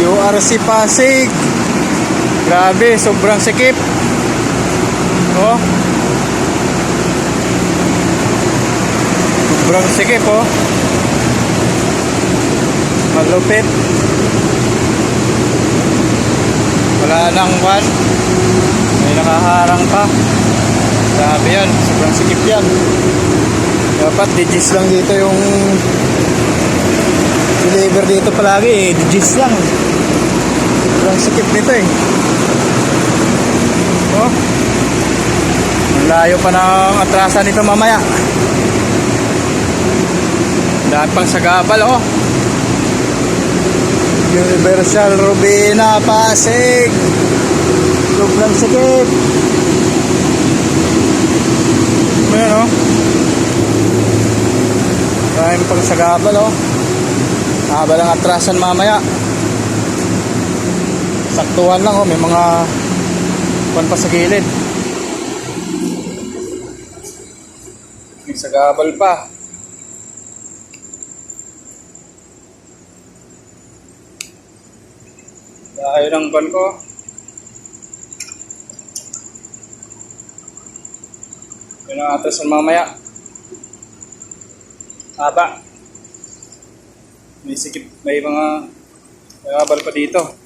URC Pasig. Grabe, sobrang sikip. Oh. Sobrang sikip, oh. Malupit. Wala nang van. May nakaharang pa. Grabe yan, sobrang sikip yan. Dapat digits lang dito yung deliver dito palagi, digits lang. Sobrang sikip nito eh. Oh. Ang layo pa ng atrasan nito mamaya. Daan pang sagabal, oh. Universal Robina Pasig. Sobrang sikip. Ayan, oh. Dahil pang sagabal, oh. Haba lang atrasan mamaya. Saktuhan lang, oh. May mga pan pa sa gilid. May sagabal pa. Dahil ng ban ko. Yun ang atrasan mamaya. Haba. May sikip, may mga sagabal pa dito.